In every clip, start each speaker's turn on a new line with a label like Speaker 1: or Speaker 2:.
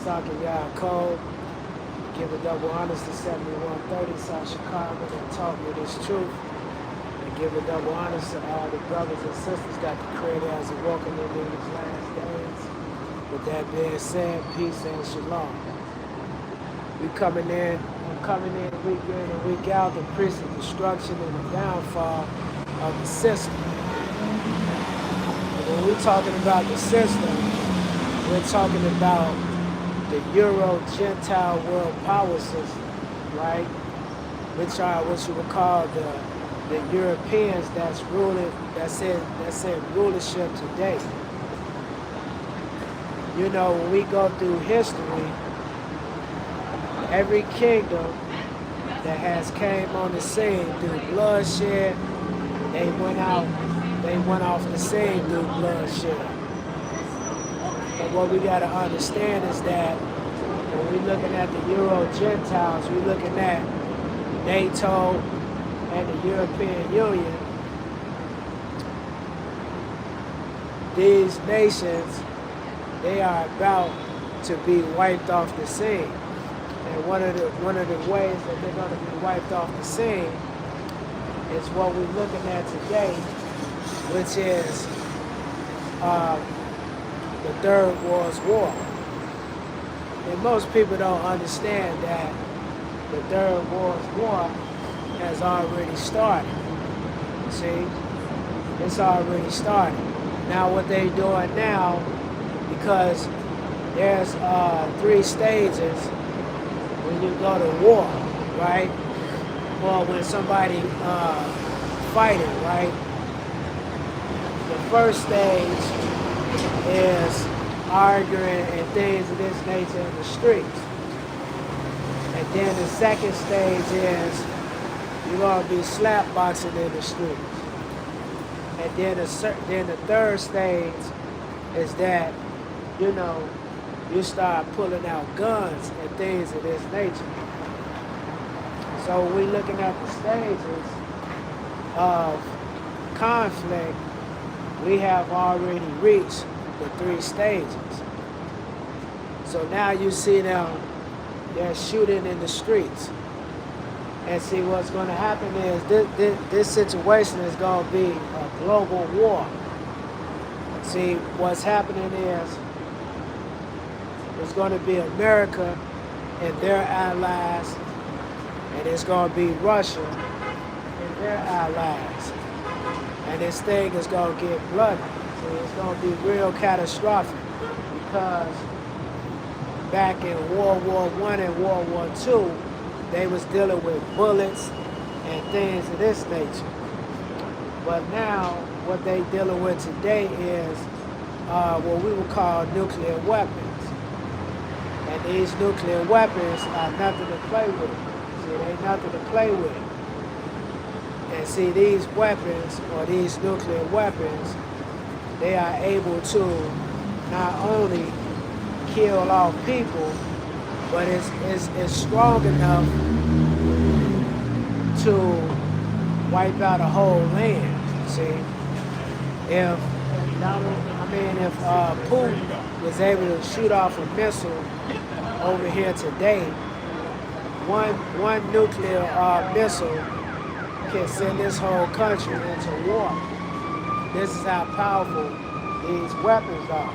Speaker 1: Saka Cole. Give a double honors to 7130 South Chicago that taught me this truth. And give a double honors to all the brothers and sisters that the Creator has awoken in these last days. With that being said, peace and shalom. I'm coming in week in and week out to preach the destruction and the downfall of the system. And when we're talking about the system, we're talking about the Euro-Gentile world power system, right? Which are what you would call the Europeans that's ruling, that's in rulership today. You know, when we go through history, every kingdom that has came on the scene through bloodshed, they went off the scene through bloodshed. But what we got to understand is that when we're looking at the Euro-Gentiles, we're looking at NATO and the European Union. These nations, they are about to be wiped off the scene. And one of the ways that they're going to be wiped off the scene is what we're looking at today, which is the Third World War. And most people don't understand that the Third World War has already started. See? It's already started. Now what they're doing now, because there's 3 stages when you go to war, right? Well, when somebody fighting, right? The first stage is arguing and things of this nature in the streets. And then the second stage is you're going to be slapboxing in the streets. And then the third stage is that, you know, you start pulling out guns and things of this nature. So we're looking at the stages of conflict. We have already reached the 3 stages. So now you see them, they're shooting in the streets. And see, what's going to happen is this situation is going to be a global war. See, what's happening is it's going to be America and their allies, and it's going to be Russia and their allies. And this thing is going to get bloody. So it's going to be real catastrophic, because back in World War I and World War II, they was dealing with bullets and things of this nature. But now, what they dealing with today is what we would call nuclear weapons. And these nuclear weapons are nothing to play with. See, they nothing to play with. And see, these weapons, or these nuclear weapons, they are able to not only kill off people, but it's strong enough to wipe out a whole land. See, if Putin was able to shoot off a missile over here today, one nuclear missile can send this whole country into war. This is how powerful these weapons are.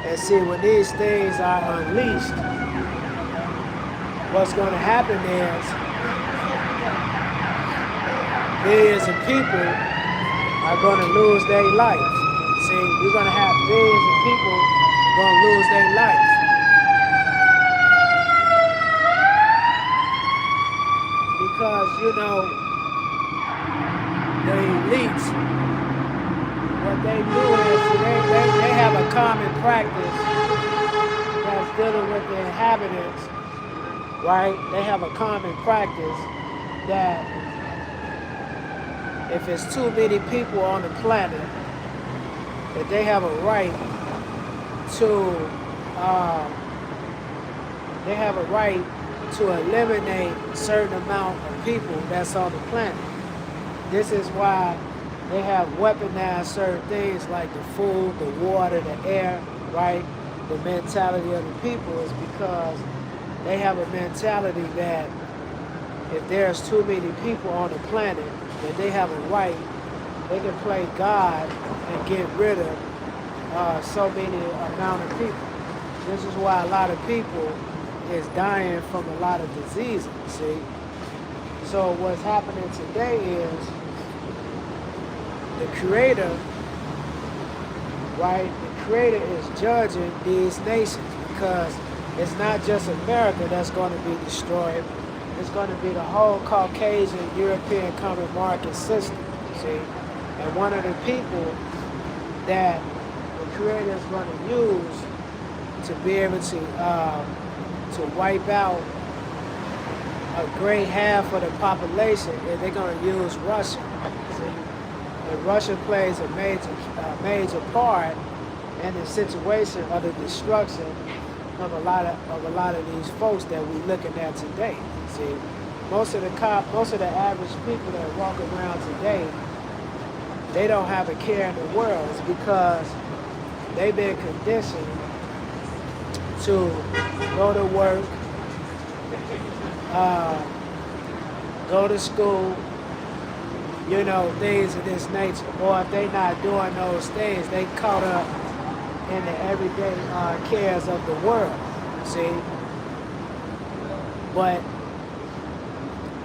Speaker 1: And see, when these things are unleashed, what's going to happen is millions of people are going to lose their life. See, you're going to have millions of people going to lose their life. Because, you know, the elites, what they do is they have a common practice that's dealing with the inhabitants, right? They have a common practice that if it's too many people on the planet, that they have a right to eliminate a certain amount of people that's on the planet. This is why they have weaponized certain things like the food, the water, the air, right? the mentality of the people is because they have a mentality that if there's too many people on the planet, that they have a right, they can play God and get rid of so many amount of people. This is why a lot of people is dying from a lot of diseases, see? So what's happening today is the Creator, right? The Creator is judging these nations because it's not just America that's going to be destroyed. It's going to be the whole Caucasian European common market system, see? And one of the people that the Creator is going to use to be able to wipe out a great half of the population, and they're going to use Russia. See? And Russia plays a major part in the situation of the destruction of a lot of these folks that we're looking at today. See, most of the average people that walk around today, they don't have a care in the world. It's because they've been conditioned to go to work, go to school, you know, things of this nature. Or if they're not doing those things, they caught up in the everyday cares of the world, see? But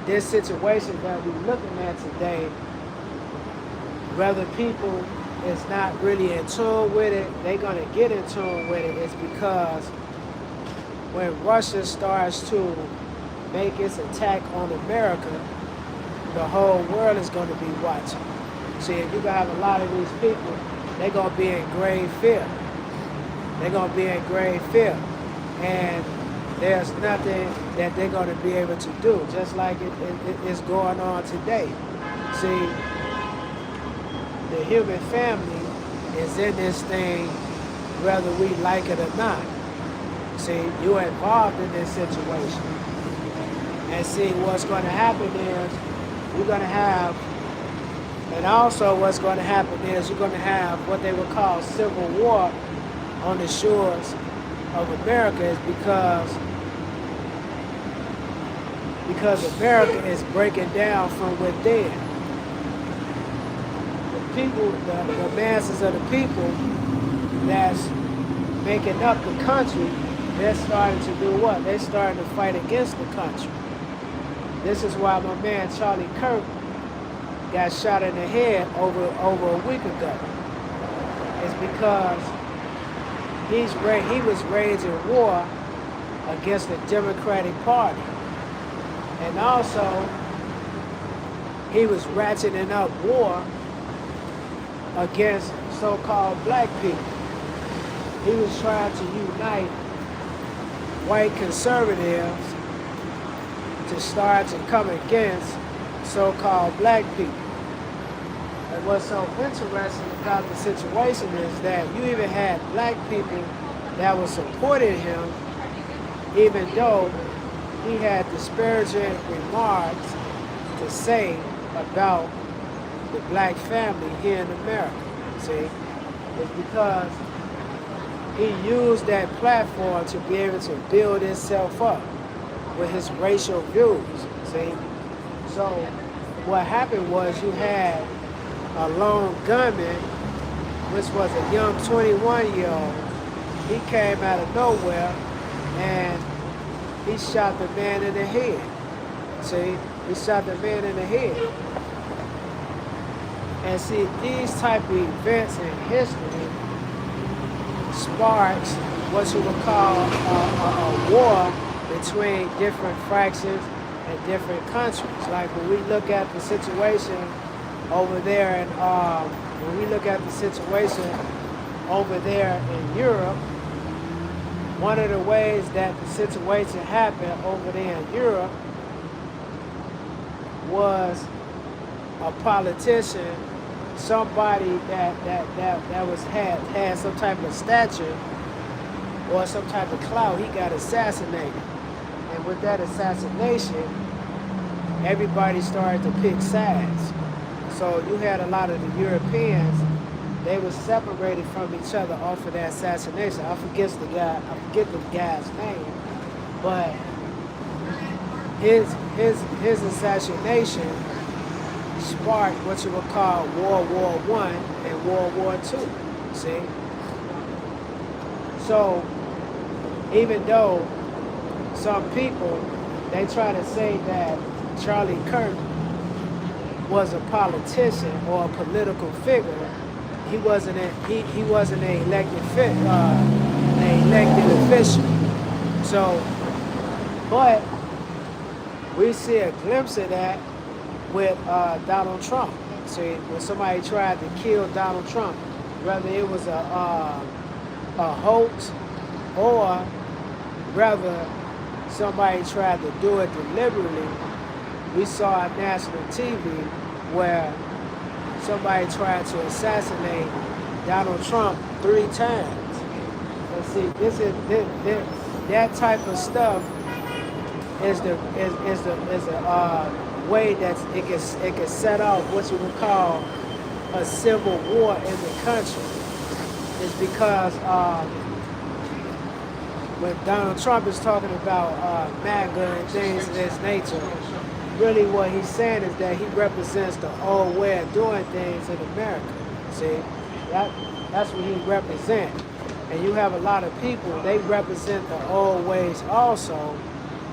Speaker 1: this situation that we're looking at today, whether people is not really in tune with it, they're going to get in tune with it. It's because when Russia starts to make its attack on America, the whole world is going to be watching. See, if you're going to have a lot of these people, they're going to be in grave fear. They're going to be in grave fear. And there's nothing that they're going to be able to do, just like it's going on today. See, the human family is in this thing whether we like it or not. See, you're involved in this situation. And see, what's going to happen is you're going to have, and also what's going to happen is you're going to have what they would call civil war on the shores of America, is because America is breaking down from within. The people, the masses of the people that's making up the country, they're starting to do what? They're starting to fight against the country. This is why my man Charlie Kirk got shot in the head over a week ago. It's because he was waging war against the Democratic Party. And also, he was ratcheting up war against so-called black people. He was trying to unite white conservatives to start to come against so-called black people. And what's so interesting about the situation is that you even had black people that were supporting him, even though he had disparaging remarks to say about the black family here in America. See, it's because he used that platform to be able to build himself up with his racial views. See, so what happened was you had a lone gunman, which was a young 21-year-old. He came out of nowhere and he shot the man in the head. See, he shot the man in the head. And see, these type of events in history sparks what you would call a war between different fractions and different countries. Like when we look at the situation over there in Europe, one of the ways that the situation happened over there in Europe was a politician, somebody that had some type of stature or some type of clout, he got assassinated. And with that assassination, everybody started to pick sides. So you had a lot of the Europeans they were separated from each other off of that assassination. I forget the guy's name, but his assassination sparked what you would call World War I and World War II. See? So even though some people, they try to say that Charlie Kirk was a politician or a political figure, he wasn't an elected official. So, but we see a glimpse of that with Donald Trump. See, when somebody tried to kill Donald Trump, whether it was a hoax or whether somebody tried to do it deliberately, we saw on national TV where somebody tried to assassinate Donald Trump 3 times. And see, that type of stuff is the way that it can set off what you would call a civil war in the country. It's because when Donald Trump is talking about MAGA and things of this nature, really what he's saying is that he represents the old way of doing things in America. See, that's what he represents. And you have a lot of people, they represent the old ways also,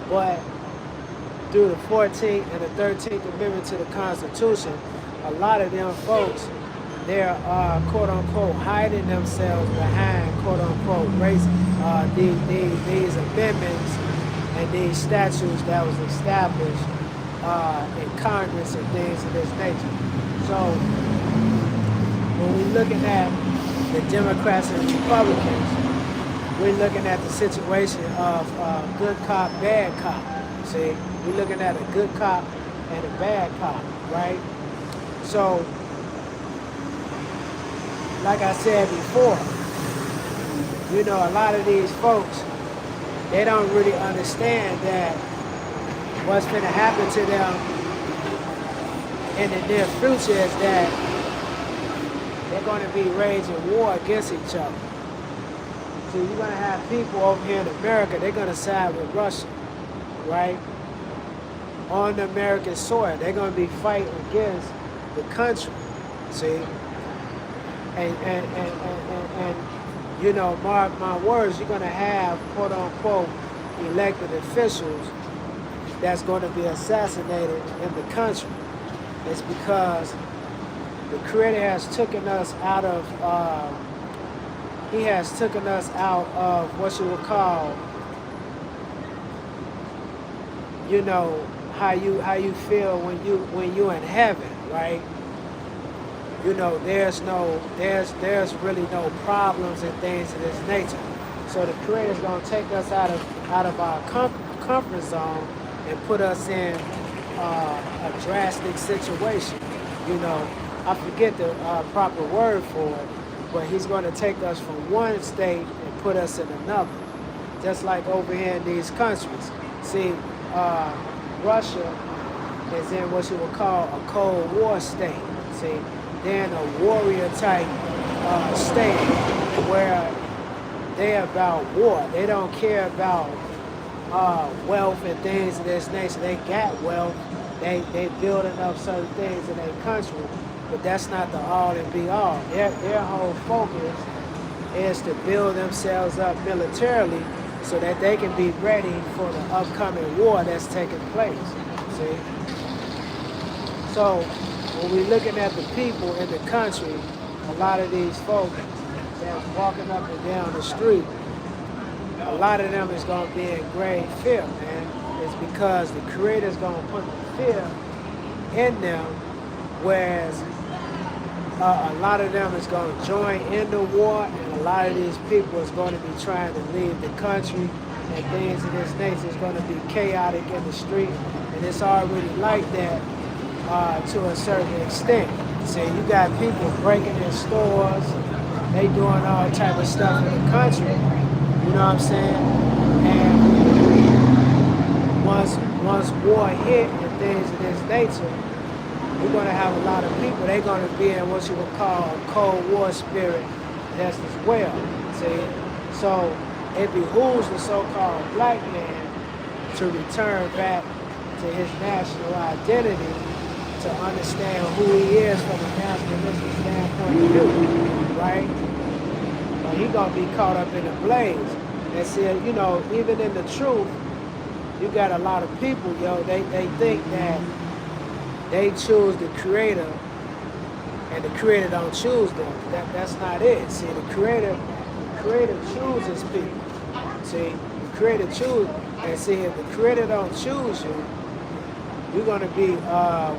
Speaker 1: but through the 14th and the 13th Amendment to the Constitution, a lot of them folks, they're quote-unquote hiding themselves behind quote-unquote race, these amendments and these statutes that was established in Congress and things of this nature. So when we're looking at the Democrats and Republicans, we're looking at the situation of good cop, bad cop. See, we're looking at a good cop and a bad cop, right? So, like I said before, you know, a lot of these folks, they don't really understand that what's going to happen to them in the near future is that they're going to be waging war against each other. So you're going to have people over here in America, they're going to side with Russia, right? On the American soil, they're going to be fighting against the country, see? And you know, mark my words, you're going to have, quote unquote, elected officials that's going to be assassinated in the country. It's because the Creator has taken us out of, He has taken us out of what you would call, you know, how you feel when you in heaven, right? You know, there's really no problems and things of this nature. So the Creator's gonna take us out of our comfort zone and put us in a drastic situation. You know, I forget the proper word for it, but He's going to take us from one state and put us in another. Just like over here in these countries. See, Russia is in what you would call a Cold War state. See, they're in a warrior type state where they're about war. They don't care about wealth and things of this nature. They got wealth. They building up certain things in their country, but that's not the all and be all. Their whole focus is to build themselves up militarily so that they can be ready for the upcoming war that's taking place. See? So when we're looking at the people in the country, a lot of these folks that's walking up and down the street, a lot of them is going to be in grave fear, man. It's because the Creator's going to put the fear in them, whereas a lot of them is going to join in the war, and a lot of these people is going to be trying to leave the country, and things of this nature is going to be chaotic in the street, and it's already like that to a certain extent. See, you got people breaking in stores, they doing all type of stuff in the country, you know what I'm saying? And once war hit and things of this nature, We're going to have a lot of people. They're going to be in what you would call a Cold War spirit just as well. See? So it behooves the so-called black man to return back to his national identity, to understand who he is from a nationalistic standpoint of view, right? But he gonna be caught up in the blaze. And see, you know, even in the truth, you got a lot of people, yo, they think that they choose the creator and the creator don't choose them. That's not it. See, the creator chooses people. See, the creator chooses, and see, if the creator don't choose you, you're going to be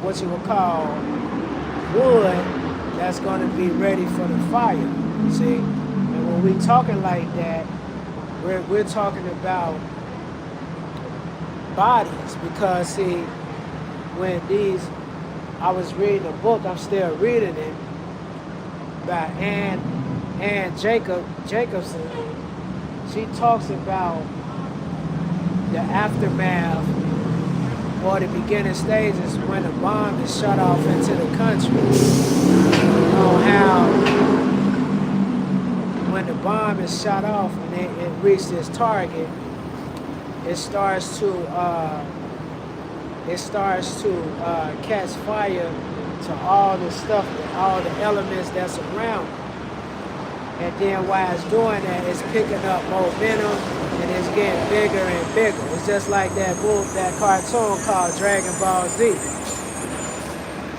Speaker 1: what you would call wood that's going to be ready for the fire, see? And when we're talking like that, we're talking about bodies, because, see, when I was reading a book, I'm still reading it, by Ann Jacobson. She talks about the aftermath or the beginning stages when a bomb is shut off into the country. On how when the bomb is shut off and it reaches its target, it starts to catch fire to all the stuff, all the elements that's around it. And then while it's doing that, it's picking up momentum and it's getting bigger and bigger. It's just like that cartoon called Dragon Ball Z.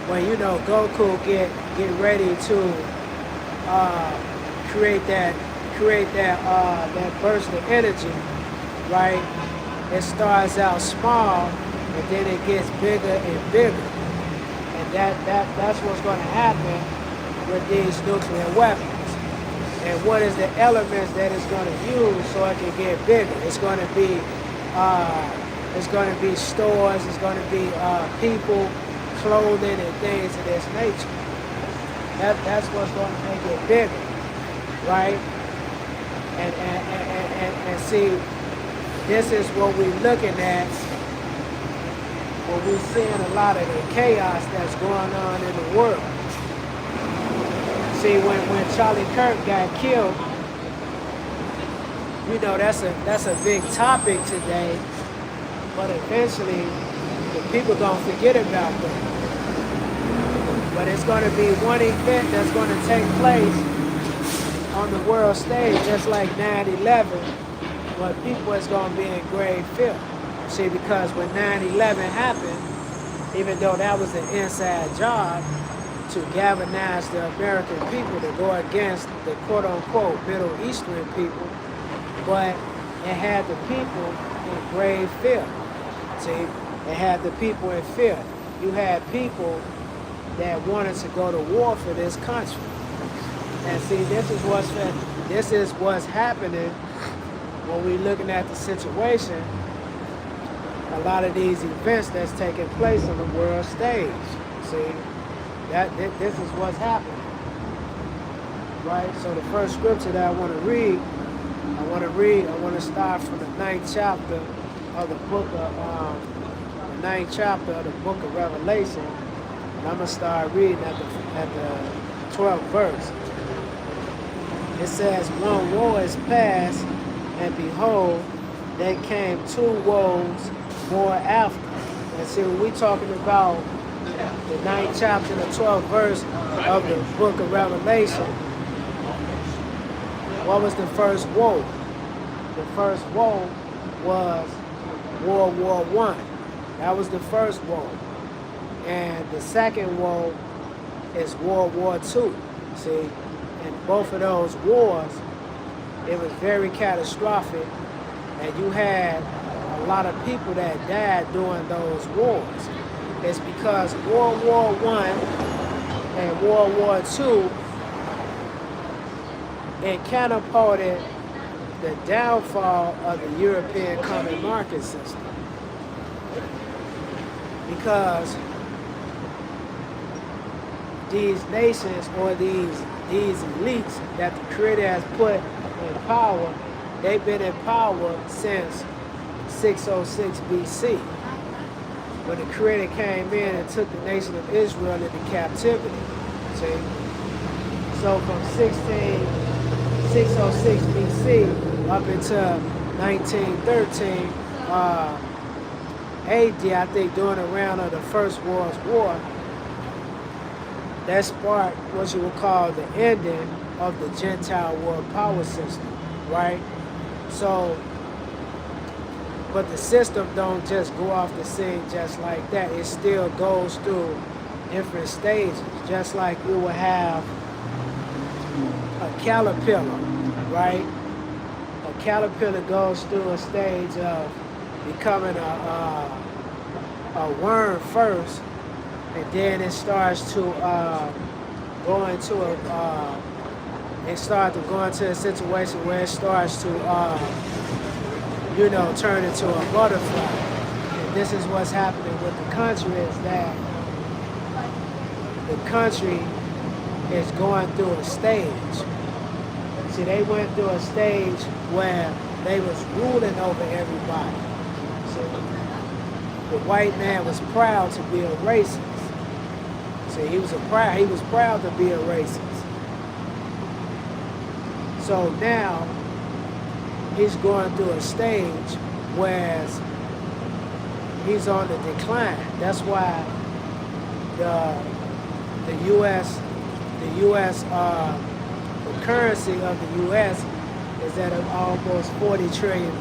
Speaker 1: When, you know, Goku get ready to create that burst of energy, right? It starts out small and then it gets bigger and bigger. And that's what's going to happen with these nuclear weapons. And what is the elements that it's going to use so it can get bigger? It's going to be stores. It's going to be people, clothing, and things of this nature. That's what's going to make it bigger, right? And see, this is what we're looking at. When we're seeing a lot of the chaos that's going on in the world. See, when Charlie Kirk got killed, you know, that's a big topic today, but eventually the people gonna forget about that. But it's gonna be one event that's gonna take place on the world stage, just like 9/11, but people is gonna be in grave fear. See, because when 9/11 happened, even though that was an inside job, to galvanize the American people to go against the quote-unquote Middle Eastern people, but it had the people in grave fear. See, it had the people in fear. You had people that wanted to go to war for this country. And see, this is what's happening when we're looking at the situation. A lot of these events that's taking place on the world stage. See? This is what's happening, right? So the first scripture that I want to read, I want to start from the 9th chapter of the book of Revelation, and I'm gonna start reading at the 12th verse. It says, "One woe is past, and behold, there came 2 woes more after." And see, when we talking about the 9th chapter and the 12th verse of the book of Revelation, what was the first woe? The first woe was World War I. That was the first woe. And the second woe is World War II. See, and both of those wars, it was very catastrophic, and you had a lot of people that died during those wars. It's because World War I and World War II, it catapulted the downfall of the European common market system. Because these nations, or these elites that the Creator has put in power, they've been in power since 606 BC. when the Creator came in and took the nation of Israel into captivity. See? So from 606 BC up until 1913 AD, I think during the round of the First World War, that sparked what you would call the ending of the Gentile world power system, right? So, but the system don't just go off the scene just like that. It still goes through different stages, just like you would have a caterpillar, right? A caterpillar goes through a stage of becoming a worm first, and then it starts to go into a situation where it starts to turn into a butterfly. And this is what's happening with the country, is that the country is going through a stage. See, they went through a stage where they was ruling over everybody. See, the white man was proud to be a racist. See, he was proud to be a racist. So now he's going through a stage where he's on the decline. That's why the U.S. The currency of the U.S. is at almost $40 trillion.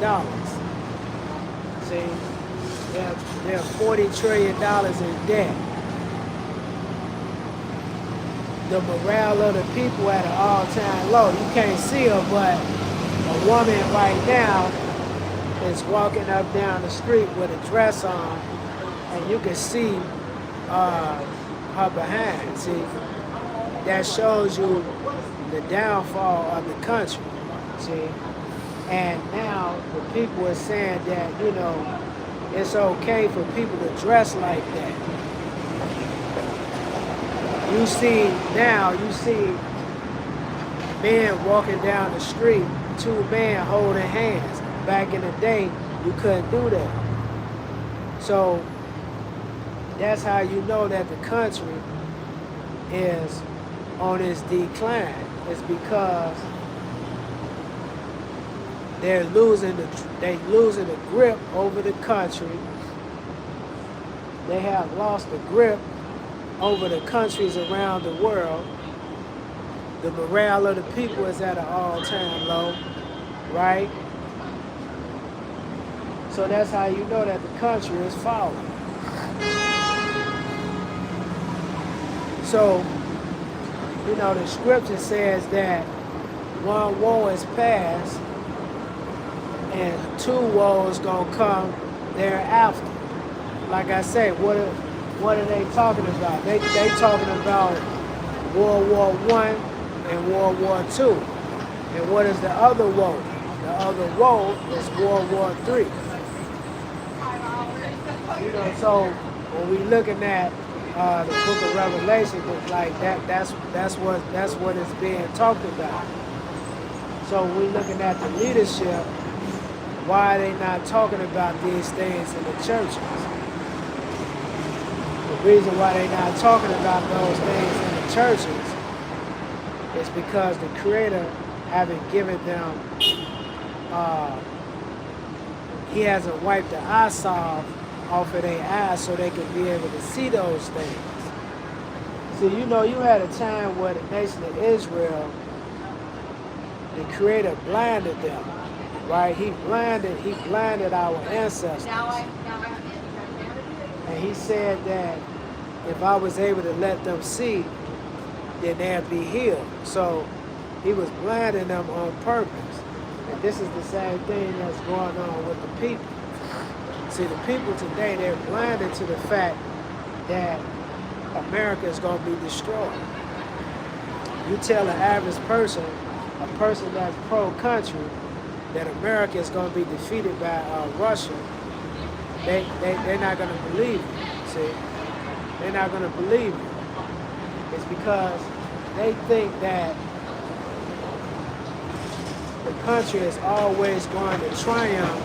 Speaker 1: See, they're $40 trillion in debt. The morale of the people at an all-time low. You can't see her, but a woman right now is walking up down the street with a dress on, and you can see her behind. See, that shows you the downfall of the country. See, and now the people are saying that it's okay for people to dress like that. You see men walking down the street, two men holding hands. Back in the day, you couldn't do that. So that's how you know that the country is on its decline. It's because they're losing the grip over the country. They have lost the grip over the countries around the world. The morale of the people is at an all-time low, right? So that's how you know that the country is falling. So, the scripture says that one woe is past and two woes gonna come thereafter. Like I say, what are they talking about? They talking about World War I and World War II. And what is the other woe? The other woe is World War III. So when we looking at the book of Revelation, it's like that's what is being talked about. So when we looking at the leadership, why are they not talking about these things in the churches? The reason why they're not talking about those things in the churches is because the Creator haven't given them, He hasn't wiped the eye salve off of their eyes so they can be able to see those things. So you had a time where the nation of Israel, the Creator blinded them, right? He blinded our ancestors. And He said that if I was able to let them see, then they'd be healed. So He was blinding them on purpose. And this is the same thing that's going on with the people. See, the people today, they're blinded to the fact that America is going to be destroyed. You tell an average person, a person that's pro-country, that America is going to be defeated by Russia, they're not going to believe it. See, they're not going to believe it. It's because they think that the country is always going to triumph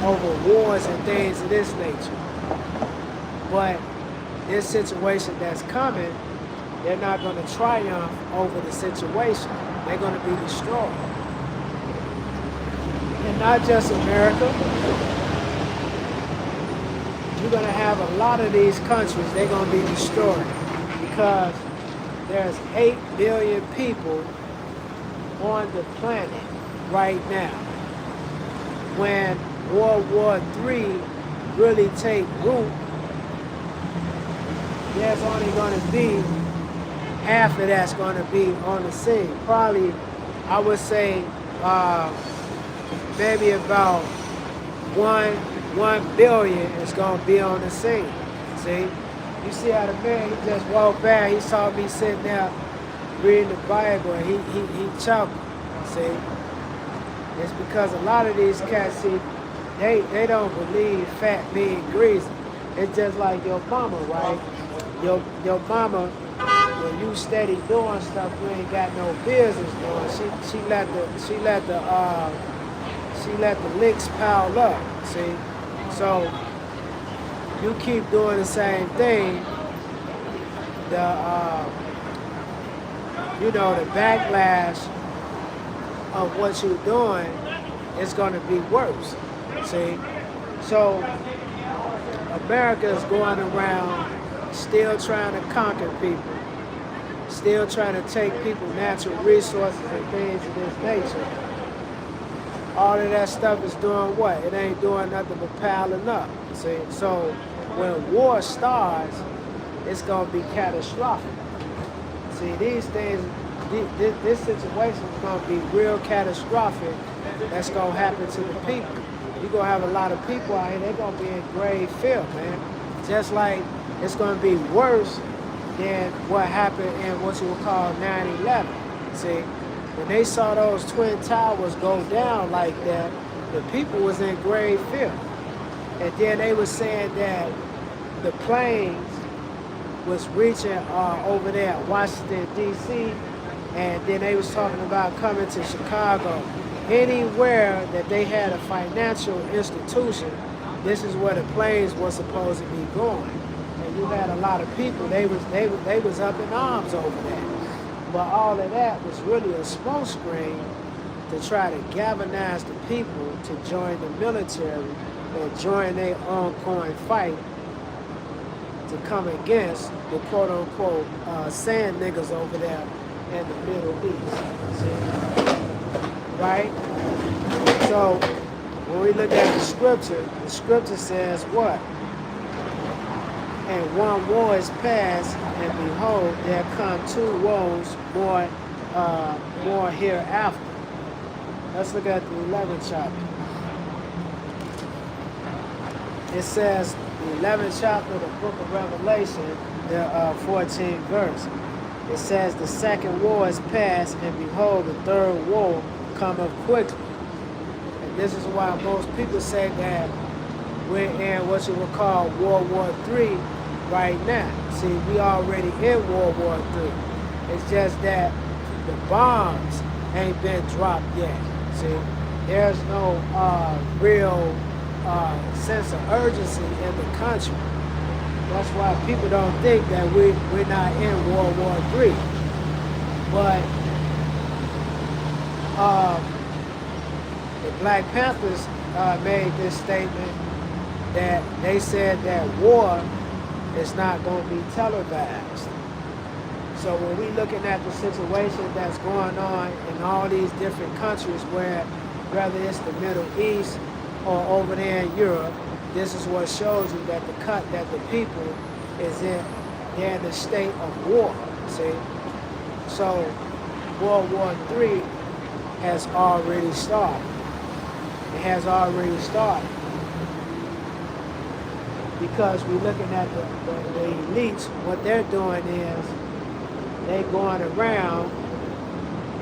Speaker 1: over wars and things of this nature. But this situation that's coming, they're not going to triumph over the situation. They're going to be destroyed. And not just America. You're going to have a lot of these countries, they're going to be destroyed because there's 8 billion people on the planet right now. When World War III really take root, there's only going to be half of that's going to be on the scene. Probably, I would say, maybe about 1 billion is going to be on the scene. See? You see how the man, he just walked back, he saw me sitting there reading the Bible, and he chuckled. See? It's because a lot of these cats, see, they don't believe fat being greasy. It's just like your mama, right? Your mama, when you steady doing stuff you ain't got no business doing, she let the licks pile up. See, so you keep doing the same thing. The backlash of what you're doing is going to be worse. See, so America is going around still trying to conquer people, still trying to take people's natural resources and things of this nature. All of that stuff is doing what? It ain't doing nothing but piling up. See, so when war starts, it's going to be catastrophic. See, these things, this situation is going to be real catastrophic. That's going to happen to the people. You're going to have a lot of people out here, they're going to be in grave fear, man. Just like it's going to be worse than what happened in what you would call 9/11. See, when they saw those Twin Towers go down like that, the people was in grave fear. And then they were saying that the planes was reaching over there at Washington, D.C., and then they was talking about coming to Chicago. Anywhere that they had a financial institution, this is where the planes were supposed to be going. And you had a lot of people, they was up in arms over that. But all of that was really a smokescreen to try to galvanize the people to join the military and join their ongoing fight to come against the quote-unquote sand niggas over there in the Middle East. See? Right? So when we look at the scripture says what? And one war is past, and behold, there come 2 woes more hereafter. Let's look at the 11th chapter. It says, the 11th chapter of the book of Revelation, the 14th verse. It says, the 2nd war is past, and behold, the 3rd war cometh quickly. And this is why most people say that we're in what you would call World War III right now. See, we already in World War III. It's just that the bombs ain't been dropped yet. See, there's no real sense of urgency in the country. That's why people don't think that we're not in World War III. But the Black Panthers made this statement that they said that war is not going to be televised. So when we're looking at the situation that's going on in all these different countries, whether it's the Middle East or over there in Europe, this is what shows you that the people they're in a state of war. See, so World War III has already started. It has already started because we're looking at the elites. What they're doing is they're going around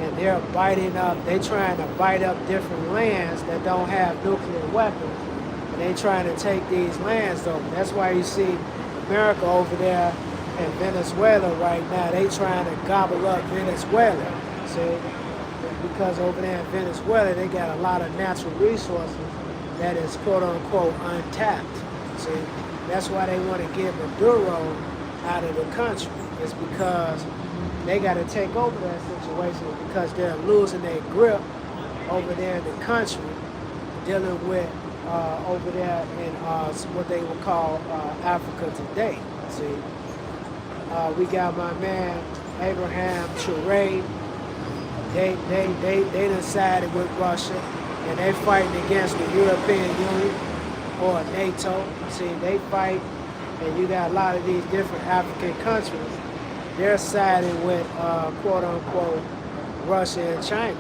Speaker 1: and they're biting up. They're trying to bite up different lands that don't have nuclear weapons. And they're trying to take these lands over. That's why you see America over there in Venezuela right now. They trying to gobble up Venezuela. See? Because over there in Venezuela, they got a lot of natural resources that is quote unquote untapped. See, that's why they want to get Maduro out of the country. It's because they got to take over that situation because they're losing their grip over there in the country, dealing with over there in what they would call Africa today. See, we got my man Abraham Traoré. They done sided with Russia, and they fighting against the European Union or NATO. See, they fight, and you got a lot of these different African countries. They're siding with quote unquote Russia and China.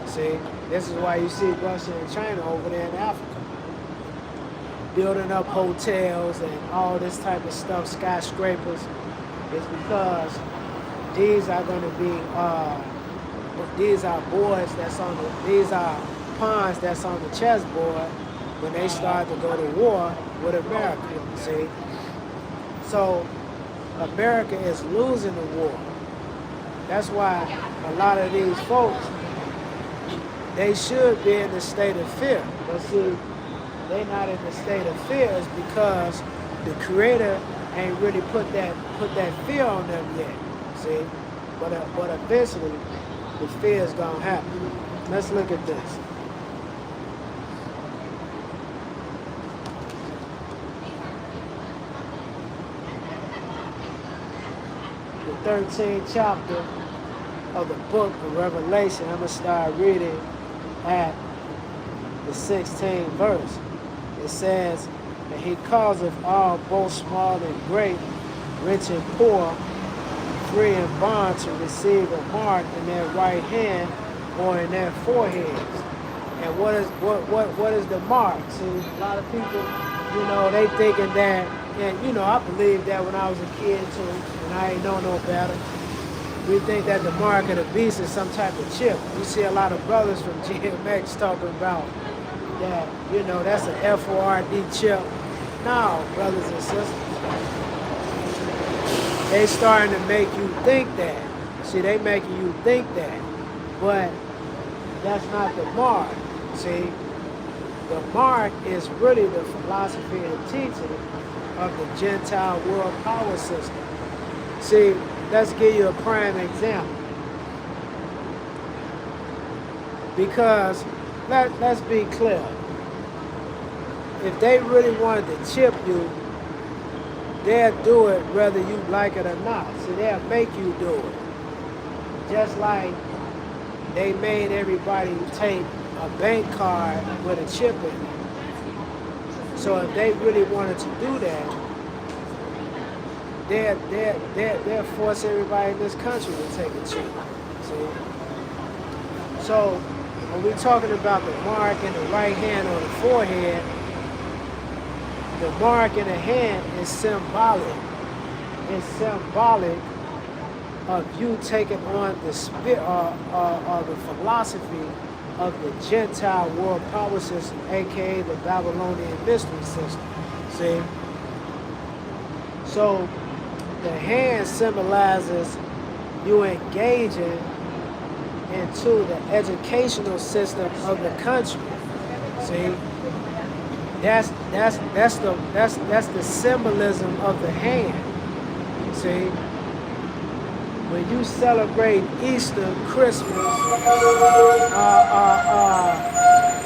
Speaker 1: See, this is why you see Russia and China over there in Africa, building up hotels and all this type of stuff, skyscrapers. It's because these are going to be, these are boards that's on the, these are pawns that's on the chessboard when they start to go to war with America, see? So America is losing the war. That's why a lot of these folks, they should be in the state of fear. But see, they're not in the state of fear is because the Creator ain't really put that fear on them yet, see? But eventually, the fear is gonna happen. Let's look at this. The 13th chapter of the book of Revelation. I'm gonna start reading at the 16th verse. It says, "And he causeth all, both small and great, rich and poor, free and bond, to receive a mark in their right hand or in their foreheads." And what is the mark? See, a lot of people, you know, they thinking that, and you know, I believed that when I was a kid too, and I ain't know no better. We think that the mark of the beast is some type of chip. You see a lot of brothers from GMX talking about that, you know, that's an FORD chip. No, brothers and sisters. They starting to make you think that. See, they making you think that. But that's not the mark. See, the mark is really the philosophy and teaching of the Gentile world power system. See, let's give you a prime example. Because let's be clear. If they really wanted to chip you, they'll do it whether you like it or not. See, they'll make you do it. Just like they made everybody take a bank card with a chip in it. So if they really wanted to do that, they'll force everybody in this country to take a chip. See? So when we're talking about the mark in the right hand or the forehead, the mark in the hand is symbolic. It's symbolic of you taking on the spirit or the philosophy of the Gentile world power system, aka the Babylonian mystery system. See? So the hand symbolizes you engaging into the educational system of the country. See? That's the symbolism of the hand. See? When you celebrate Easter, Christmas,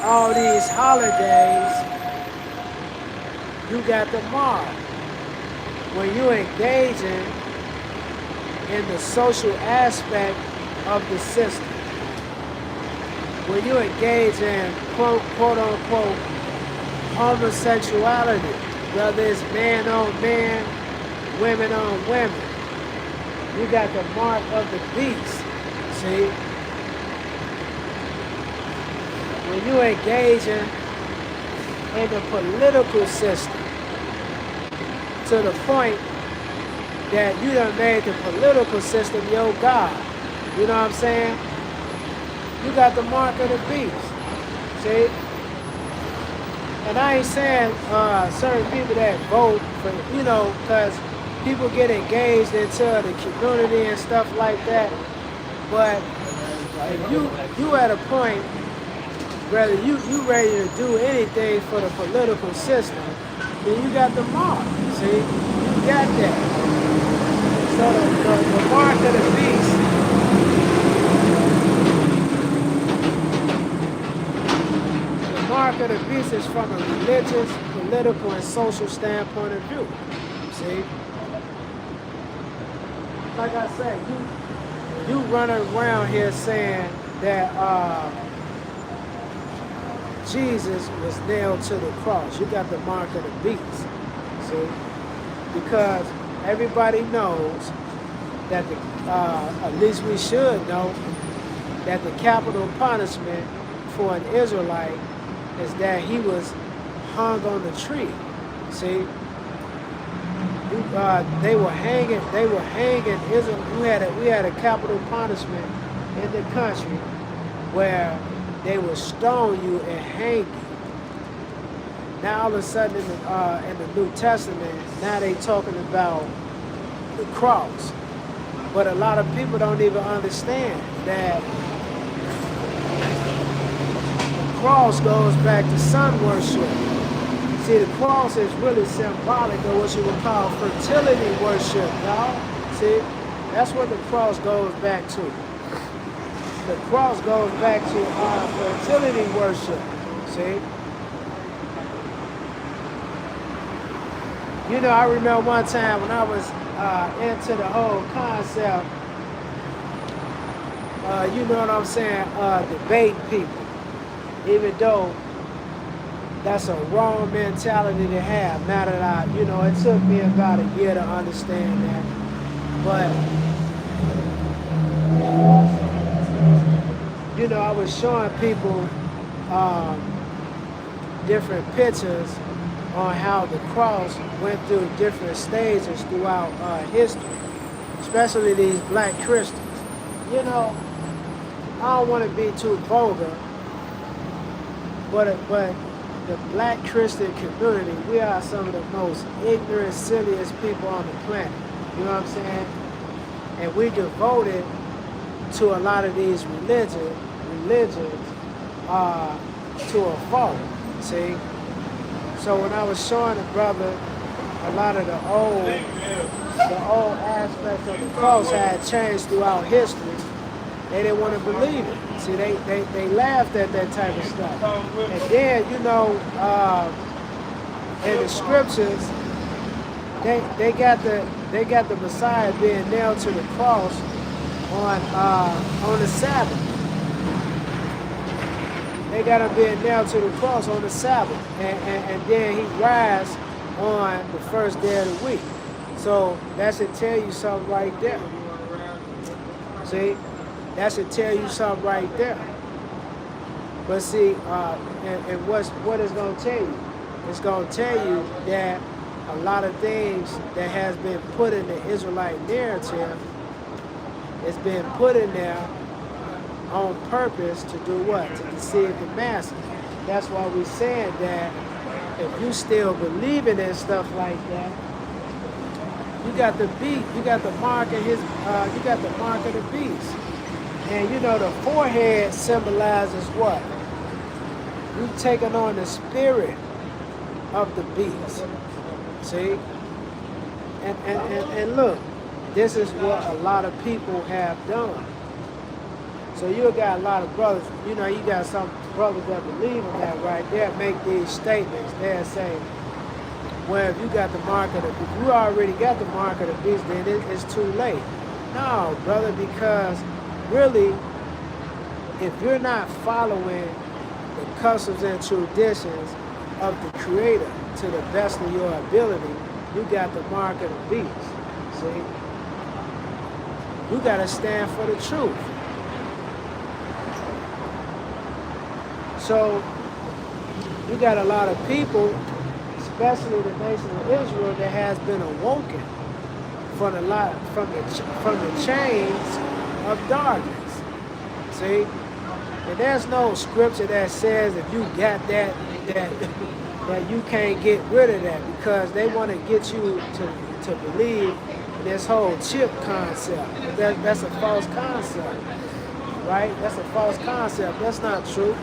Speaker 1: all these holidays, you got the mark. When you engaging in the social aspect of the system, when you engage in quote unquote homosexuality, whether it's man on man, women on women, you got the mark of the beast. See? When you engage in the political system, to the point that you done made the political system your God. You know what I'm saying? You got the mark of the beast. See? And I ain't saying certain people that vote for, you know, because people get engaged into the community and stuff like that. But if you at a point, whether you ready to do anything for the political system, then you got the mark. See, you got that. So the mark of the beast, the mark of the beast is from a religious, political, and social standpoint of view. See, like I say, you running around here saying that Jesus was nailed to the cross. You got the mark of the beast. See, because everybody knows that at least we should know that the capital punishment for an Israelite is that he was hung on the tree. See, they were hanging Israel. We had a capital punishment in the country where they would stone you and hang you. Now all of a sudden in the New Testament, now they talking about the cross. But a lot of people don't even understand that the cross goes back to sun worship. See, the cross is really symbolic of what you would call fertility worship, y'all. See, that's what the cross goes back to. The cross goes back to fertility worship. See? You know, I remember one time when I was into the whole concept, you know what I'm saying, debating people. Even though that's a wrong mentality to have. Now that it took me about a year to understand that. But, you know, I was showing people different pictures on how the cross went through different stages throughout history, especially these black Christians. You know, I don't want to be too vulgar, but the black Christian community, we are some of the most ignorant, silliest people on the planet. You know what I'm saying? And we devoted to a lot of these religions to a fault. See? So when I was showing the brother a lot of the old aspects of the cross had changed throughout history, they didn't want to believe it. See, they laughed at that type of stuff. And then, you know, in the scriptures, they got the Messiah being nailed to the cross on the Sabbath. They got him being nailed to the cross on the Sabbath, and then he rise on the first day of the week. So that should tell you something right there. See, that should tell you something right there. But see, and what it's going to tell you? It's going to tell you that a lot of things that has been put in the Israelite narrative, it's been put in there on purpose to do what? To deceive the masses. That's why we're saying that if you still believing in stuff like that, you got the mark of the beast. And you know the forehead symbolizes what? You taking on the spirit of the beast. See? And look, this is what a lot of people have done. So you got a lot of brothers, you know, you got some brothers that believe in that right there, make these statements. They'll say, well, if you got the mark of if you already got the mark of the beast, then it's too late. No, brother, because really, if you're not following the customs and traditions of the Creator to the best of your ability, you got the mark of the beast. See? You got to stand for the truth. So you got a lot of people, especially the nation of Israel, that has been awoken from the chains of darkness. See? And there's no scripture that says if you got that you can't get rid of that, because they want to get you to believe in this whole chip concept. That's a false concept, right? That's a false concept. That's not true.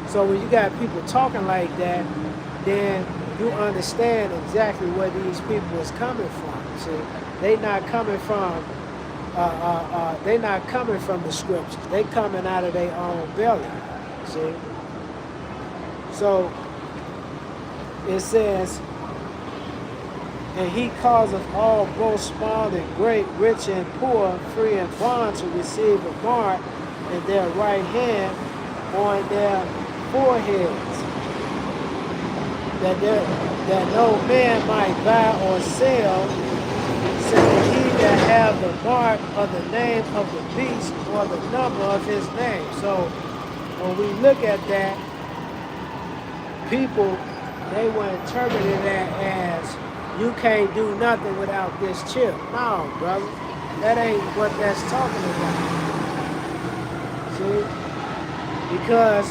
Speaker 1: So when you got people talking like that, then you understand exactly where these people is coming from. See, they not coming from the scriptures. They coming out of their own belly. See, so it says, and he causeth all, both small and great, rich and poor, free and bond, to receive a mark in their right hand on their foreheads, that no man might buy or sell, save he that have the mark of the name of the beast or the number of his name. So when we look at that, people, they will interpret it as, you can't do nothing without this chip. No, brother. That ain't what that's talking about. See? Because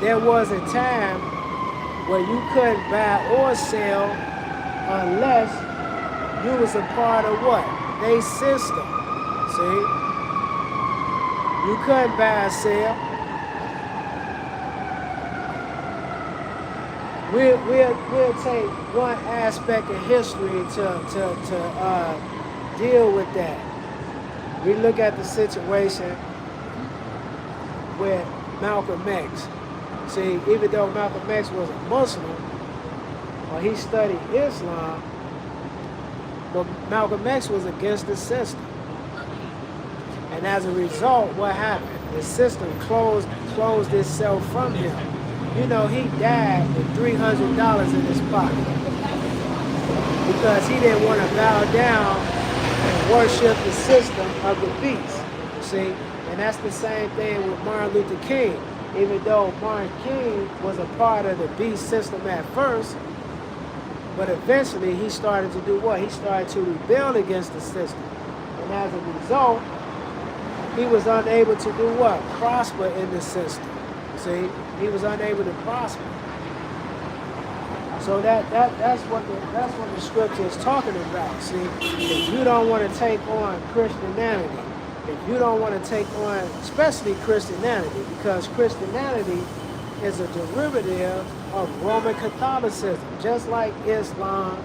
Speaker 1: there was a time where you couldn't buy or sell unless you was a part of what? They system. See? You couldn't buy or sell. We'll take one aspect of history to deal with that. We look at the situation with Malcolm X. See, even though Malcolm X was a Muslim, or he studied Islam, but Malcolm X was against the system. And as a result, what happened? The system closed itself from him. You know, he died with $300 in his pocket because he didn't want to bow down and worship the system of the beast. See? And that's the same thing with Martin Luther King. Even though Martin King was a part of the beast system at first, but eventually he started to do what? He started to rebel against the system. And as a result, he was unable to do what? Prosper in the system. See? He was unable to prosper. So that's what the scripture is talking about. See, if you don't want to take on Christianity, if you don't want to take on, especially Christianity, because Christianity is a derivative of Roman Catholicism, just like Islam,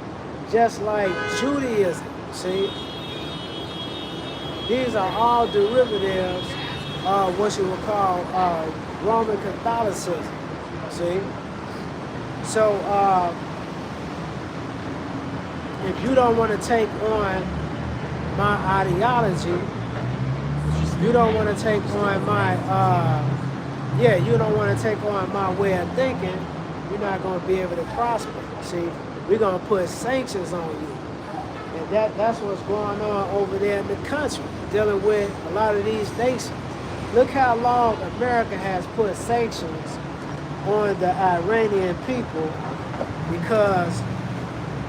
Speaker 1: just like Judaism. See, these are all derivatives of what you would call Roman Catholicism. See, so if you don't want to take on my ideology, you don't want to take on my you don't want to take on my way of thinking, you're not going to be able to prosper. See, we're going to put sanctions on you. And that's what's going on over there in the country, dealing with a lot of these nations. Look how long America has put sanctions on the Iranian people because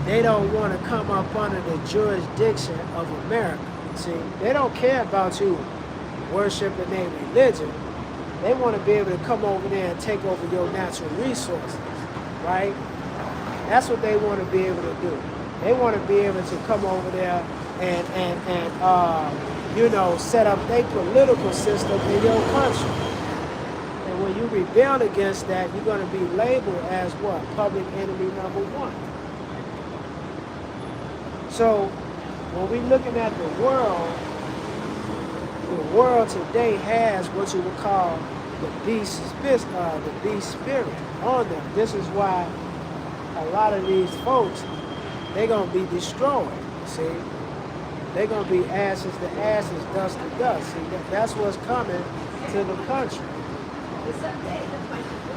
Speaker 1: they don't want to come up under the jurisdiction of America. See, they don't care about you worshiping their religion. They want to be able to come over there and take over your natural resources, right? That's what they want to be able to do. They want to be able to come over there and set up their political system in your country. And when you rebel against that, you're going to be labeled as what? Public enemy number one. So when we're looking at the world today has what you would call the beast spirit on them. This is why a lot of these folks, they're going to be destroyed. See, they're going to be ashes to ashes, dust to dust. See, that's what's coming to the country.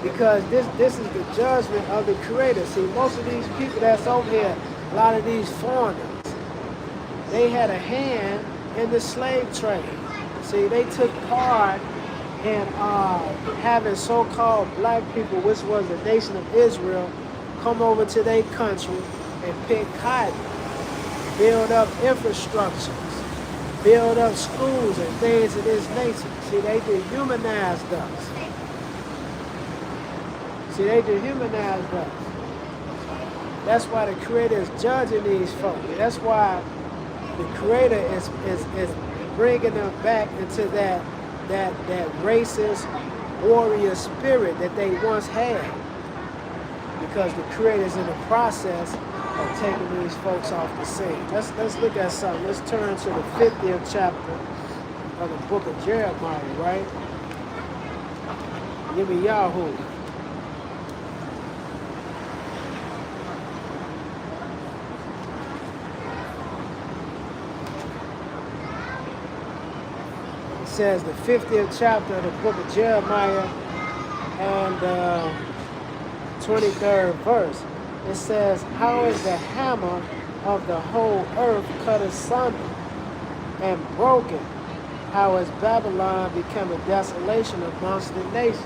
Speaker 1: Because this is the judgment of the Creator. See, most of these people that's over here, a lot of these foreigners, they had a hand in the slave trade. See, they took part in having so-called black people, which was the nation of Israel, come over to their country and pick cotton, build up infrastructures, build up schools and things of this nature. See, they dehumanized us. See, they dehumanized us. That's why the Creator is judging these folks. That's why the Creator is bringing them back into that racist, warrior spirit that they once had, because the Creator's in the process of taking these folks off the scene. Let's look at something. Let's turn to the 50th chapter of the book of Jeremiah, right? Give me Yahoo. It says the 50th chapter of the book of Jeremiah and 23rd verse. It says, how is the hammer of the whole earth cut asunder and broken? How has Babylon become a desolation amongst the nations?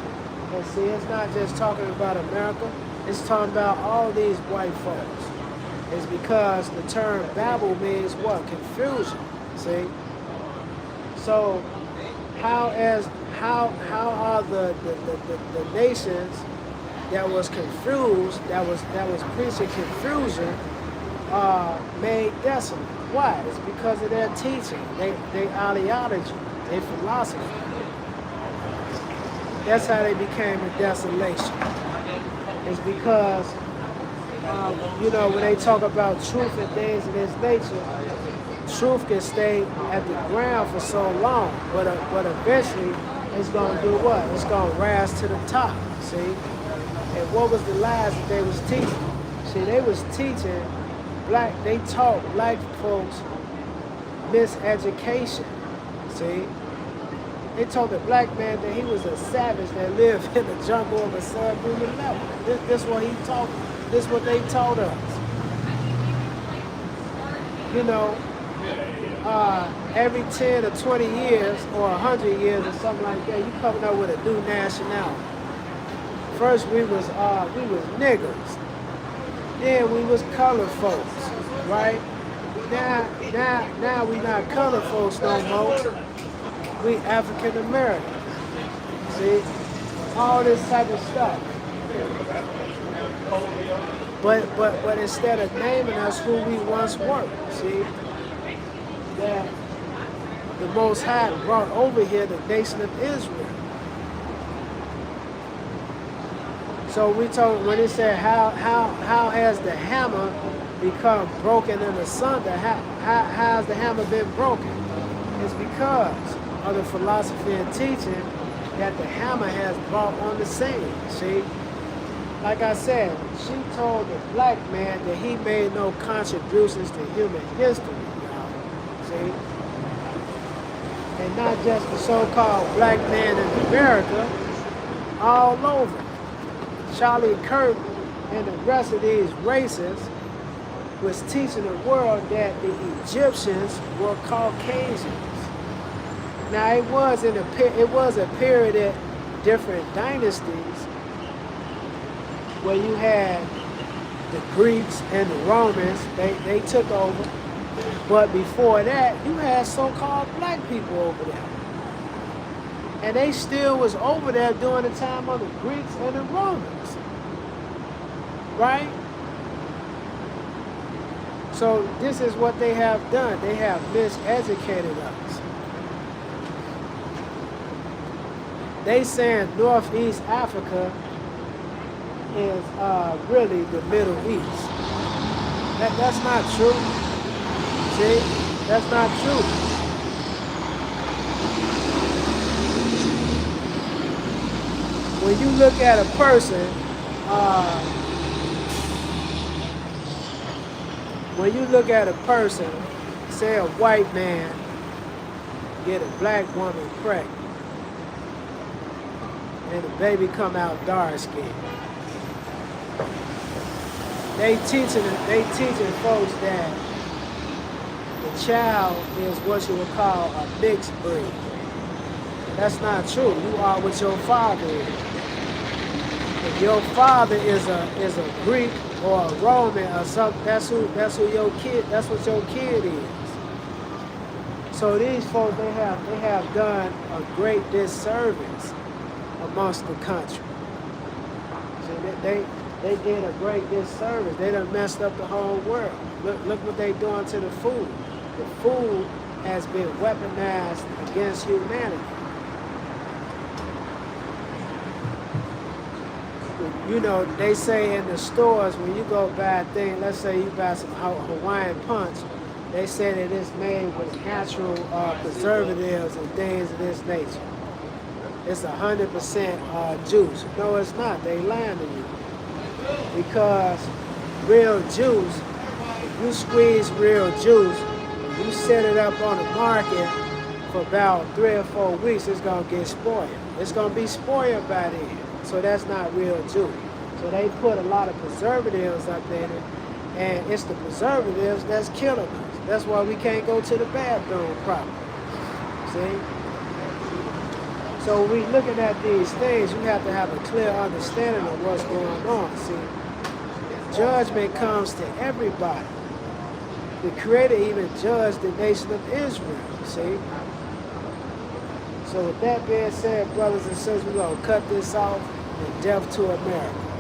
Speaker 1: And see, it's not just talking about America. It's talking about all these white folks. It's because the term Babel means what? Confusion. See? So how are the nations that was confused, that was preaching confusion, made desolate? Why? It's because of their teaching, their ideology, their philosophy. That's how they became a desolation. It's because, when they talk about truth and things of this nature, truth can stay at the ground for so long, but eventually it's going to do what? It's going to rise to the top, see? And what was the lies that they was teaching? See, they was teaching they taught black folks miseducation, see? They told the black man that he was a savage that lived in the jungle of a subhuman level. This what he taught. This what they told us. Every 10 or 20 years or 100 years or something like that, you coming up with a new nationality. First we was niggers. Then we was colored folks, right? Now we not colored folks no more. We African American. See? All this type of stuff. But instead of naming us who we once were, see, that the Most High brought over here the nation of Israel. So we told, when it said how has the hammer become broken in asunder, how has the hammer been broken? It's because of the philosophy and teaching that the hammer has brought on the scene, see? Like I said, she told the black man that he made no contributions to human history, y'all, see? And not just the so-called black man in America, all over. Charlie Kirk and the rest of these races was teaching the world that the Egyptians were Caucasians. Now it was a period of different dynasties where you had the Greeks and the Romans, they took over. But before that, you had so-called black people over there. And they still was over there during the time of the Greeks and the Romans. Right? So this is what they have done. They have miseducated us. They saying Northeast Africa is really the Middle East. That's not true. See? That's not true. When you look at a person, say a white man get a black woman pregnant, and the baby come out dark skinned. They teaching folks that the child is what you would call a mixed breed. That's not true. You are what your father is. If your father is a Greek or a Roman or something, that's what your kid is. So these folks, they have done a great disservice amongst the country. So they did a great disservice. They done messed up the whole world. Look what they doing to the food. The food has been weaponized against humanity. you know, they say in the stores when you go buy a thing, let's say you buy some Hawaiian punch, they say that it's made with natural preservatives and things of this nature. It's 100% juice. No, it's not. They lying to you. Because real juice, if you squeeze real juice, you set it up on the market for about 3 or 4 weeks, it's gonna get spoiled. It's gonna be spoiled by then. So that's not real juice. So they put a lot of preservatives up in it, and it's the preservatives that's killing us. That's why we can't go to the bathroom properly. See? So when we looking at these things, you have to have a clear understanding of what's going on. See, judgment comes to everybody. The Creator even judged the nation of Israel. See? So with that being said, brothers and sisters, we're going to cut this off, and death to America.